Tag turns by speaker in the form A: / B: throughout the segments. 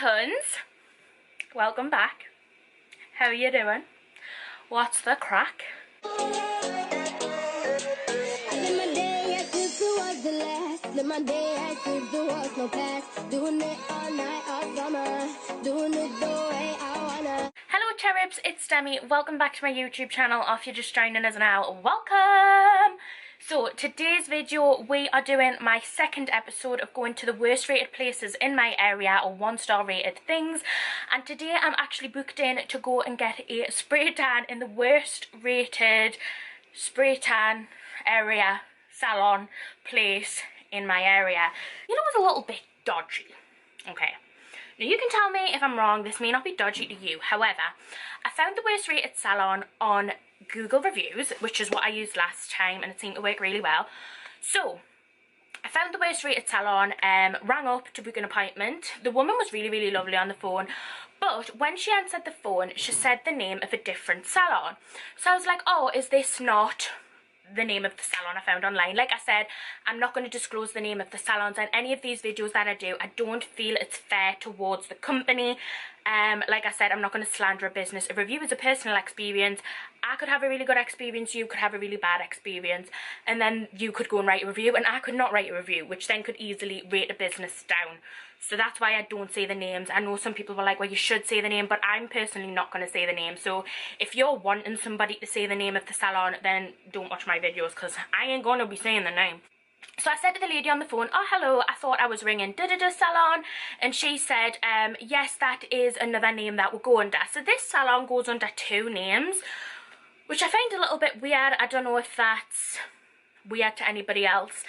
A: Huns, welcome back. How are you doing? What's the crack? Hello cherubs, it's Demi. Welcome back to my YouTube channel, or if you're just joining us now, welcome! So today's video we are doing my second episode of going to the worst rated places in my area, or 1-star rated things, and today I'm actually booked in to go and get a spray tan in the worst rated spray tan area, salon, place in my area. You know, it's a little bit dodgy. Okay, now you can tell me if I'm wrong, this may not be dodgy to you. However, I found the worst rated salon on Google reviews, which is what I used last time, and it seemed to work really well. So I found the worst rated salon, rang up to book an appointment. The woman was really lovely on the phone, but when she answered the phone she said the name of a different salon. So I was like, oh, is this not the name of the salon I found online? Like I said, I'm not going to disclose the name of the salons in any of these videos that I do. I don't feel it's fair towards the company. Like I said, I'm not going to slander a business. A review is a personal experience. I could have a really good experience, you could have a really bad experience, and then you could go and write a review and I could not write a review, which then could easily rate a business down. So that's why I don't say the names. I know some people were like, well, you should say the name, but I'm personally not going to say the name. So if you're wanting somebody to say the name of the salon, then don't watch my videos, because I ain't going to be saying the name. So I said to the lady on the phone, oh hello, I thought I was ringing da-da-da salon, and she said, yes, that is another name that will go under. So this salon goes under 2 names, which I find a little bit weird. I don't know if that's weird to anybody else,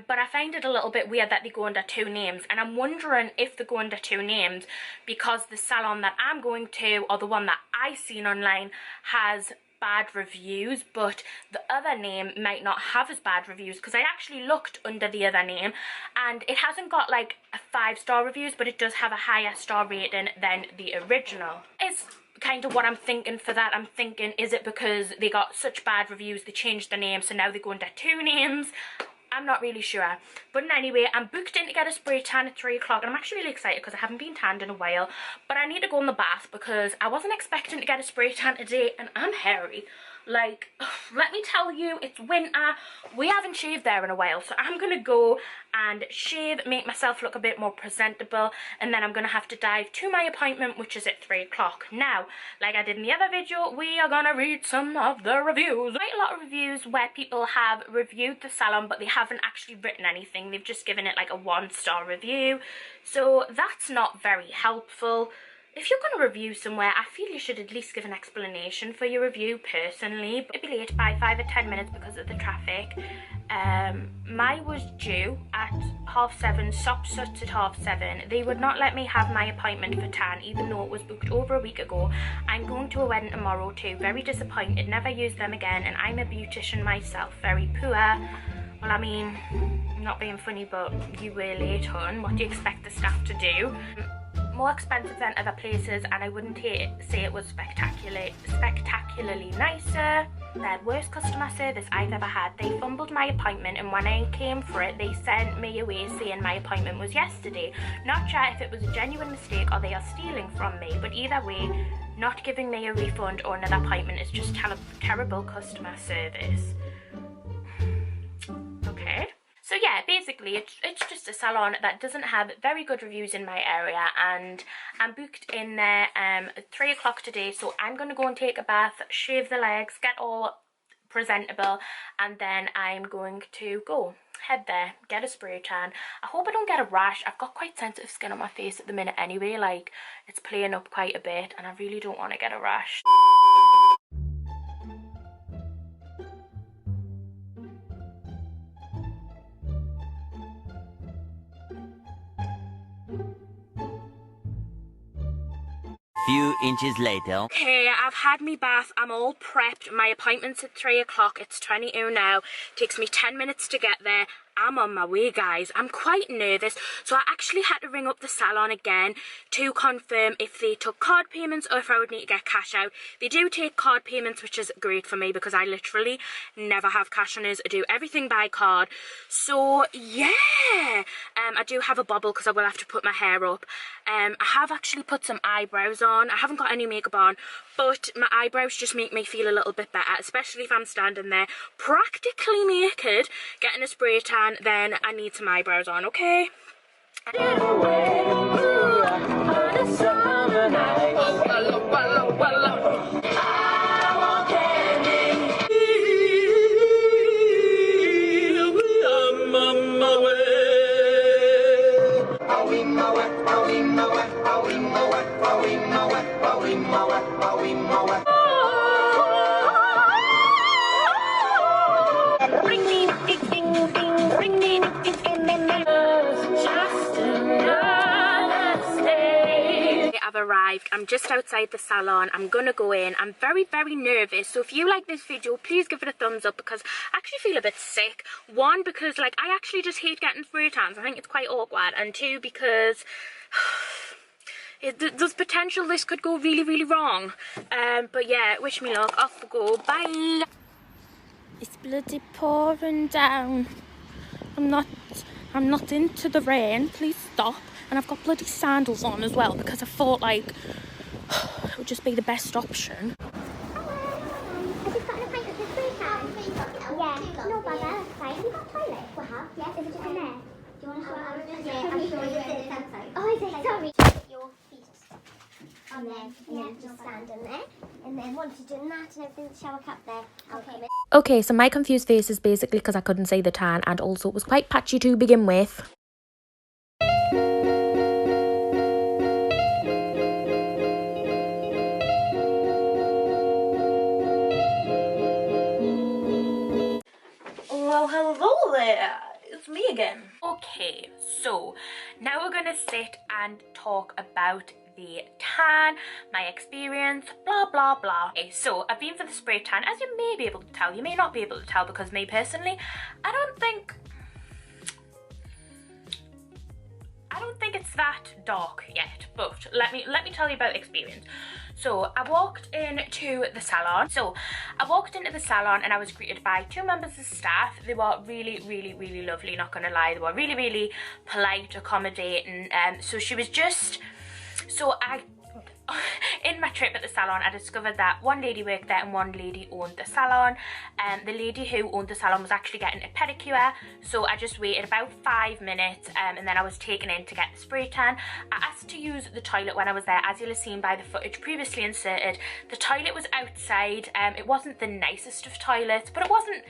A: but I find it a little bit weird that they go under 2 names, and I'm wondering if they go under 2 names because the salon that I'm going to, or the one that I seen online, has bad reviews, but the other name might not have as bad reviews, because I actually looked under the other name and it hasn't got like a 5-star reviews, but it does have a higher star rating than the original. It's kind of what I'm thinking for that. I'm thinking, is it because they got such bad reviews they changed the name, so now they go under 2 names? I'm not really sure. But anyway, I'm booked in to get a spray tan at 3 o'clock, and I'm actually really excited because I haven't been tanned in a while. But I need to go in the bath because I wasn't expecting to get a spray tan today, and I'm hairy. Like, let me tell you, it's winter. We haven't shaved there in a while, so I'm gonna go and shave, make myself look a bit more presentable, and then I'm gonna have to dive to my appointment, which is at 3 o'clock. Now, like I did in the other video, we are gonna read some of the reviews. Quite a lot of reviews where people have reviewed the salon, but they haven't actually written anything. They've just given it like a 1-star review, so that's not very helpful. If you're going to review somewhere, I feel you should at least give an explanation for your review personally. But it'd be late by 5 or 10 minutes because of the traffic. Mine was due at 7:30, stop suits at 7:30. They would not let me have my appointment for tan, even though it was booked over a week ago. I'm going to a wedding tomorrow too, very disappointed, never use them again, and I'm a beautician myself, very poor. Well, I mean, not being funny, but you were late, hun. What do you expect the staff to do? More expensive than other places, and I wouldn't say it was spectacularly nicer. The worst customer service I've ever had. They fumbled my appointment, and when I came for it they sent me away saying my appointment was yesterday. Not sure if it was a genuine mistake or they are stealing from me, but either way, not giving me a refund or another appointment is just terrible customer service. Okay. So yeah, basically it's just a salon that doesn't have very good reviews in my area, and I'm booked in there at 3 o'clock today, so I'm going to go and take a bath, shave the legs, get all presentable, and then I'm going to go head there, get a spray tan. I hope I don't get a rash. I've got quite sensitive skin on my face at the minute anyway, like it's playing up quite a bit, and I really don't want to get a rash.
B: Few inches later.
A: Okay, I've had me bath, I'm all prepped. My appointment's at 3 o'clock, it's 22 now. Takes me 10 minutes to get there. am on my way, guys. I'm quite nervous, so I actually had to ring up the salon again to confirm if they took card payments or if I would need to get cash out. They do take card payments, which is great for me because I literally never have cash on us. I do everything by card. So yeah, I do have a bobble because I will have to put my hair up. I have actually put some eyebrows on. I haven't got any makeup on, but my eyebrows just make me feel a little bit better, especially if I'm standing there practically naked getting a spray tan. Then I need some eyebrows on, okay? I've arrived. I'm just outside the salon. I'm gonna go in. I'm very, very nervous. So if you like this video, please give it a thumbs up because I actually feel a bit sick. One, because like I actually just hate getting spray tans. I think it's quite awkward. And two, because there's potential this could go really, really wrong. But yeah, wish me luck. Off we go. Bye. It's bloody pouring down. I'm not into the rain. Please stop. And I've got bloody sandals on as well because I thought like it would just be the best option.
C: Have you got an appointment for spray tan? Yeah, no bother, that's fine. Have you got a toilet? We have, yes. Is it just in there? Do you want to show it? Yeah, I'm sure you're in the outside. Oh, is it? Sorry. Put your feet on there, and then just stand in there. And then once you've done that and everything, the shower cap there, I'll come in.
A: Okay, so my confused face is basically because I couldn't see the tan and also it was quite patchy to begin with. Well, hello there. It's me again. Okay, so now we're gonna sit and talk about the tan, my experience, blah blah blah. Okay, so I've been for the spray tan, as you may be able to tell. You may not be able to tell because me personally, I don't think it's that dark yet, but let me tell you about experience. So I walked into the salon. And I was greeted by two members of staff. They were really, really, really lovely, not gonna lie. They were really, really polite, accommodating. So she was just, in my trip at the salon, I discovered that one lady worked there and one lady owned the salon. The lady who owned the salon was actually getting a pedicure, so I just waited about 5 minutes and then I was taken in to get the spray tan. I asked to use the toilet when I was there. As you'll have seen by the footage previously inserted, the toilet was outside. It wasn't the nicest of toilets, but it wasn't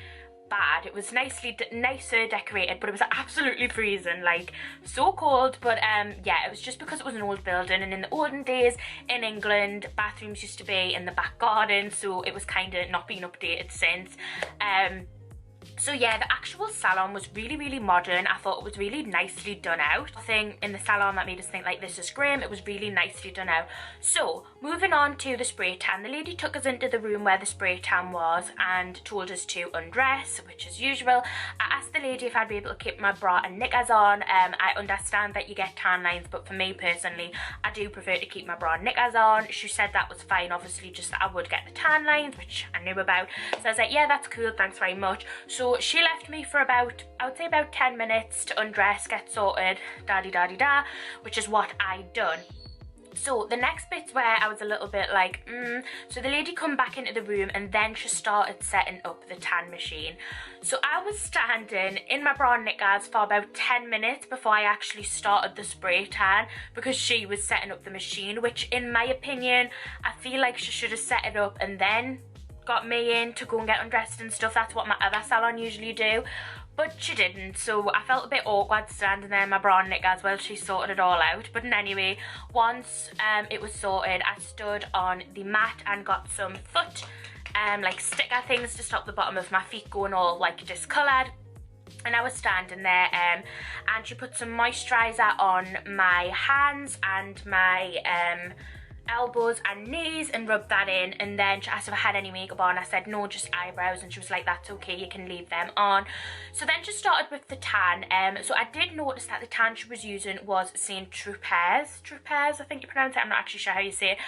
A: bad. It was nicer decorated, but it was absolutely freezing, like so cold. But yeah, it was just because it was an old building, and in the olden days in England, bathrooms used to be in the back garden, so it was kind of not been updated since. So yeah, the actual salon was really, really modern. I thought it was really nicely done out. Nothing in the salon that made us think like this is grim. It was really nicely done out. So moving on to the spray tan, the lady took us into the room where the spray tan was and told us to undress, which is usual. I asked the lady if I'd be able to keep my bra and knickers on. I understand that you get tan lines, but for me personally, I do prefer to keep my bra and knickers on. She said that was fine, obviously, just that I would get the tan lines, which I knew about. So I was like, yeah, that's cool, thanks very much. So she left me for about, I would say about 10 minutes to undress, get sorted, da-de-da-de-da, which is what I'd done. So the next bit's where I was a little bit like, So the lady come back into the room and then she started setting up the tan machine. So I was standing in my bra and knickers for about 10 minutes before I actually started the spray tan because she was setting up the machine, which in my opinion, I feel like she should have set it up and then got me in to go and get undressed and stuff. That's what my other salon usually do, but she didn't, so I felt a bit awkward standing there in my bra and knickers while she sorted it all out. But anyway, once it was sorted, I stood on the mat and got some foot like sticker things to stop the bottom of my feet going all like discoloured. And I was standing there and she put some moisturiser on my hands and my elbows and knees and rubbed that in, and then she asked if I had any makeup on. I said no, just eyebrows, and she was like, that's okay, you can leave them on. So then she started with the tan. So I did notice that the tan she was using was Saint Tropez, I think you pronounce it, I'm not actually sure how you say it.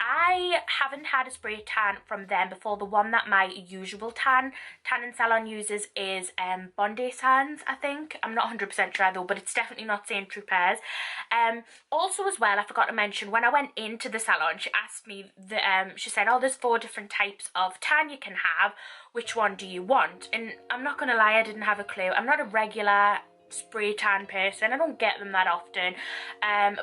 A: I haven't had a spray tan from them before. The one that my usual tanning salon uses is Bondi Sands, I think. I'm not 100% sure though, but it's definitely not Saint Tropez. Also as well, I forgot to mention, when I went into the salon, she asked me, she said, oh, there's 4 different types of tan you can have. Which one do you want? And I'm not going to lie, I didn't have a clue. I'm not a regular spray tan person, I don't get them that often,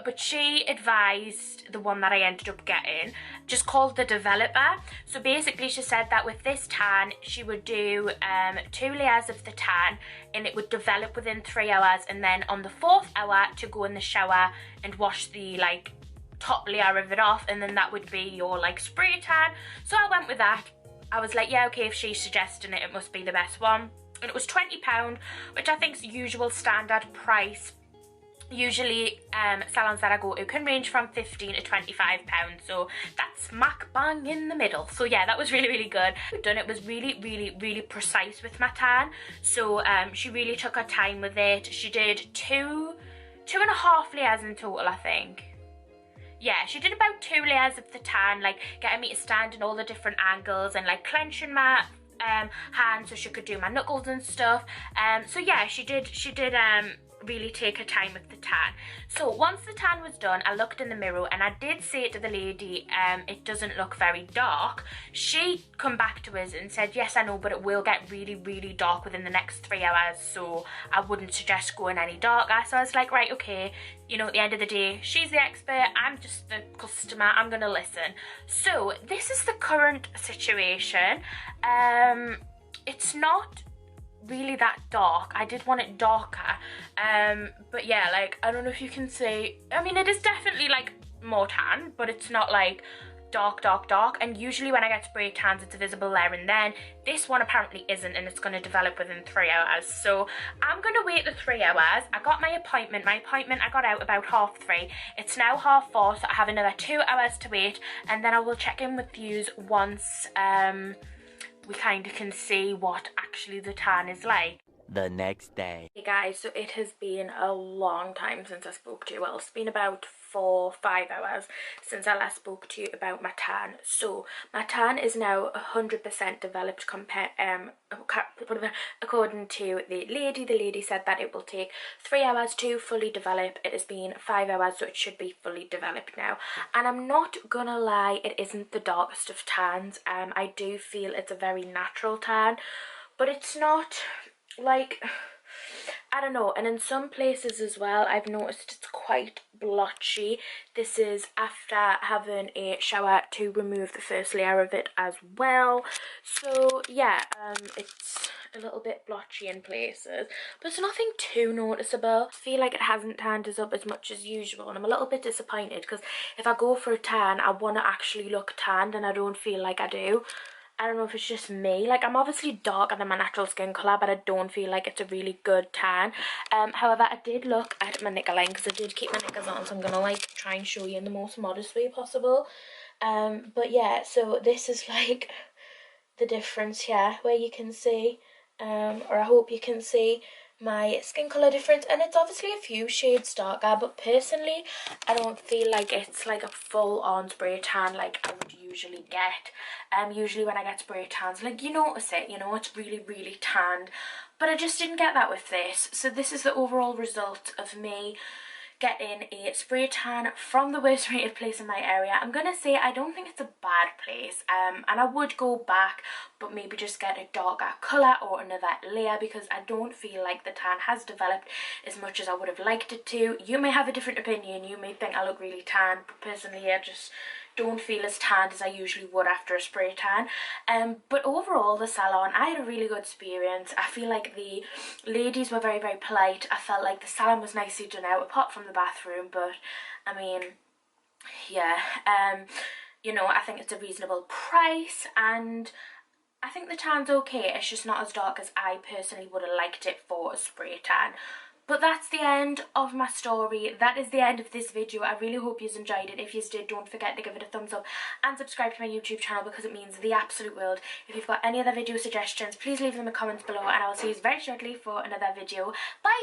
A: but she advised the one that I ended up getting, just called the Developer. So basically she said that with this tan she would do 2 layers of the tan, and it would develop within 3 hours, and then on the 4th hour to go in the shower and wash the like top layer of it off, and then that would be your like spray tan. So I went with that. I was like, yeah, okay, if she's suggesting it, it must be the best one. And it was £20, which I think is usual standard price. Usually salons that I go to can range from £15 to £25, so that's smack bang in the middle. So yeah, that was really, really good. It was really, really, really precise with my tan. So she really took her time with it. She did two and a half layers in total, I think. Yeah, she did about 2 layers of the tan, like getting me to stand in all the different angles and like clenching my hand so she could do my knuckles and stuff. So yeah, she did really take her time with the tan. So once the tan was done, I looked in the mirror and I did say to the lady, it doesn't look very dark. She come back to us and said, yes, I know, but it will get really, really dark within the next 3 hours, so I wouldn't suggest going any darker. So I was like, right, okay, you know, at the end of the day, she's the expert, I'm just the customer, I'm gonna listen. So this is the current situation. It's not really that dark. I did want it darker, but yeah, like, I don't know if you can see, I mean, it is definitely like more tan, but it's not like dark, and usually when I get spray tans it's visible there and then. This one apparently isn't, and it's going to develop within 3 hours, so I'm going to wait the 3 hours. I got my appointment I got out about 3:30. It's now 4:30, so I have another 2 hours to wait, and then I will check in with yous once we kind of can see what actually the tan is like.
B: The next day.
A: Hey guys, so it has been a long time since I spoke to you. Well, it's been about 4-5 hours since I last spoke to you about my tan. So my tan is now 100% developed according to the lady. The lady said that it will take 3 hours to fully develop. It has been 5 hours, so it should be fully developed now. And I'm not gonna lie, it isn't the darkest of tans. I do feel it's a very natural tan, but it's not like, I don't know. And in some places as well, I've noticed it's quite blotchy. This is after having a shower to remove the first layer of it as well. So yeah, it's a little bit blotchy in places, but it's nothing too noticeable. I feel like it hasn't tanned us up as much as usual, and I'm a little bit disappointed because if I go for a tan, I want to actually look tanned, and I don't feel like I do. I don't know if it's just me, like I'm obviously darker than my natural skin colour, but I don't feel like it's a really good tan. However, I did look at my knicker line because I did keep my knickers on, so I'm gonna like try and show you in the most modest way possible. But yeah, so this is like the difference here, where you can see, or I hope you can see my skin colour difference, and it's obviously a few shades darker, but personally I don't feel like it's like a full-on spray tan like I would usually get. Usually when I get spray tans, like, you notice it, you know, it's really, really tanned, but I just didn't get that with this. So this is the overall result of me getting a spray tan from the worst rated place in my area. I'm gonna say I don't think it's a bad place, and I would go back, but maybe just get a darker colour or another layer, because I don't feel like the tan has developed as much as I would have liked it to. You may have a different opinion, you may think I look really tan, but personally I just don't feel as tanned as I usually would after a spray tan. But overall, the salon, I had a really good experience. I feel like the ladies were very, very polite. I felt like the salon was nicely done out, apart from the bathroom, but I mean, yeah, you know, I think it's a reasonable price, and I think the tan's okay. It's just not as dark as I personally would have liked it for a spray tan. But that's the end of my story. That is the end of this video. I really hope you enjoyed it. If you did, don't forget to give it a thumbs up and subscribe to my YouTube channel because it means the absolute world. If you've got any other video suggestions, please leave them in the comments below and I will see you very shortly for another video. Bye!